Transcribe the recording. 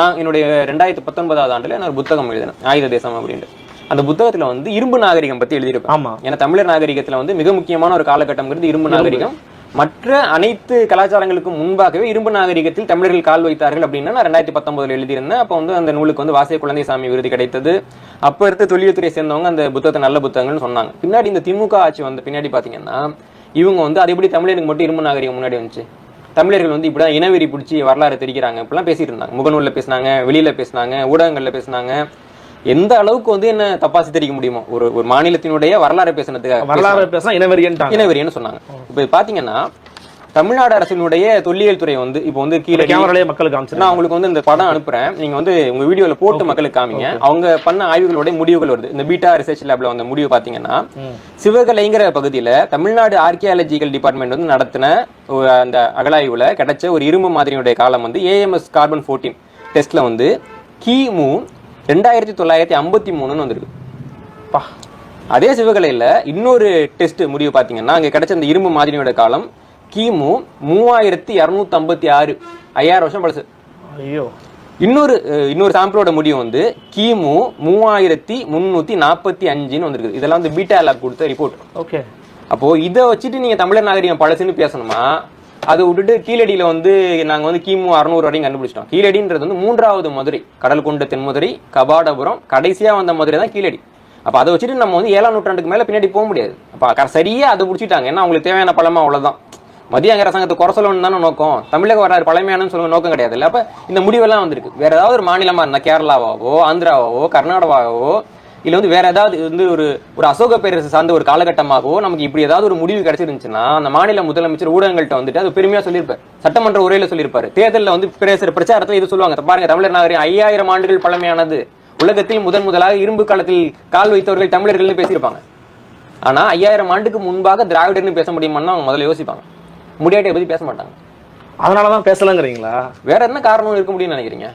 நான் என்னுடைய 2019ஆவது ஆண்டுல நான் ஒரு புத்தகம் எழுதினேன், ஆயுத தேசம் அப்படின்ட்டு. அந்த புத்தகத்துல வந்து இரும்பு நாகரிகம் பத்தி எழுதியிருப்பேன். ஆமா. ஏன்னா தமிழர் நாகரிகத்துல வந்து மிக முக்கியமான ஒரு காலகட்டம்ங்கிறது இரும்பு நாகரிகம். மற்ற அனைத்து கலாச்சாரங்களுக்கும் முன்பாகவே இரும்பு நாகரிகத்தில் தமிழர்கள் கால் வைத்தார்கள் அப்படின்னா நான் 2019 எழுதியிருந்தேன். அப்போ வந்து அந்த நூலுக்கு வந்து வாசிய குழந்தைசாமி விருது கிடைத்தது. அப்ப இருக்க தொழில்துறை சேர்ந்தவங்க அந்த புத்தகத்தை நல்ல புத்தகங்கள்னு சொன்னாங்க. பின்னாடி இந்த திமுக ஆட்சி வந்து பின்னாடி பாத்தீங்கன்னா இவங்க வந்து அது எப்படி தமிழருக்கு மட்டும் இரும்பு நாகரிகம் முன்னாடி வந்துச்சு, தமிழர்கள் வந்து இப்படிதான் இனவெறி பிடிச்சி வரலாறு தெரிவிக்கிறாங்க இப்படிலாம் பேசிட்டு இருந்தாங்க. முகநூல்ல பேசினாங்க, வெளியில பேசினாங்க, ஊடகங்கள்ல பேசினாங்க. எந்த அளவுக்கு வந்து என்ன தப்பா சித்தரிக்க முடியுமோ ஒரு மாநிலத்தினுடைய வரலாறு பேசினதுக்காக வரலாறு பேச இனவெறின்னு சொன்னாங்க. இப்ப பாத்தீங்கன்னா தமிழ்நாடு அரசினுடைய தொல்லியல் துறை வந்து இப்போ வந்து கீழே கேமராலயே மக்களுக்கு காமிச்சு நான் உங்களுக்கு வந்து இந்த படம் அனுப்புறேன், நீங்க வந்து உங்க வீடியோல போட்டு மக்களுக்கு காமிங்க. அவங்க பண்ண ஆய்வுகளோட முடிவுகள் வருது. இந்த பீட்டா ரிசர்ச் லேப்ல வந்த முடிவு பாத்தீங்கன்னா சிவகலைங்கிற பகுதியில தமிழ்நாடு ஆர்கியாலஜிக்கல் டிபார்ட்மெண்ட் வந்து நடத்தின அந்த அகழாய்வுல கிடைச்ச ஒரு இரும்பு மாதிரியுடைய காலம் வந்து AMS கார்பன் 14 டெஸ்ட்ல வந்து கிமு 2953 வந்திருக்கு. அதே சிவகலையில இன்னொரு டெஸ்ட் முடிவு பாத்தீங்கன்னா அங்க கிடைச்ச அந்த இரும்பு மாதிரியோட காலம் கிமு 3256, 5000 வருஷம் பழசு. ஐயோ. இன்னொரு சாம்பிளோட முடிவு வந்து கிமு 3345 வந்திருக்கு. இதெல்லாம் வந்து பீட்டா லேப் கொடுத்த ரிப்போர்ட். ஓகே. அப்போ இதை வச்சுட்டு நீங்க தமிழர் நாகரிகம் பழசுன்னு பேசணுமா? அதை விட்டுட்டு கீழடியில வந்து நாங்க வந்து கிமு 600 வரையும் கண்டுபிடிச்சிட்டோம். கீழடின்றது வந்து 3வது மதுரை, கடல் கொண்ட தென்மதுரை, கபாடபுரம், கடைசியா வந்த மதுரை தான் கீழடி. அப்ப அதை வச்சுட்டு நம்ம வந்து 7ஆம் நூற்றாண்டுக்கு மேல பின்னாடி போக முடியாது. அப்ப சரியா அதை பிடிச்சிட்டாங்க. ஏன்னா அவங்களுக்கு தேவையான பழமா அவ்வளவுதான். மத்திய அரசாங்கத்தை குறை சொல்லணும் தானே நோக்கம், தமிழக வரலாறு பழமையானு சொல்ல நோக்கம் கிடையாது இல்ல. அப்ப இந்த முடிவெல்லாம் வந்திருக்கு. வேற ஏதாவது ஒரு மாநிலமா இருந்தா கேரளாவாவோ, ஆந்திராவோ, கர்நாடகாவோ, இல்ல வந்து வேற ஏதாவது வந்து ஒரு அசோக பேரரசு சார்ந்த ஒரு காலகட்டமாகவோ நமக்கு இப்படி ஏதாவது ஒரு முடிவு கிடைச்சிருந்துச்சுன்னா அந்த மாநில முதலமைச்சர் ஊடகங்கள்ட்ட வந்துட்டு அது பெருமையா சொல்லியிருப்பாரு, சட்டமன்ற உரையில சொல்லியிருப்பாரு, தேர்தலில் வந்து பேசுற பிரச்சாரத்துல இது சொல்லுவாங்க, பாருங்க தமிழர் நாகரிகம் 5000 ஆண்டுகள் பழமையானது, உலகத்தில் முதலாக இரும்பு காலத்தில் கால் வைத்தவர்கள் தமிழர்கள்னு பேசியிருப்பாங்க. ஆனா 5000 ஆண்டுக்கு முன்பாக திராவிடர்னு பேச முடியுமான்னு அவங்க முதல்ல யோசிப்பாங்க. முடியாட்டியை பத்தி பேச மாட்டாங்க. அதனாலதான் பேசலங்கிறீங்களா? வேற என்ன காரணம் இருக்க முடியும்னு நினைக்கிறீங்க?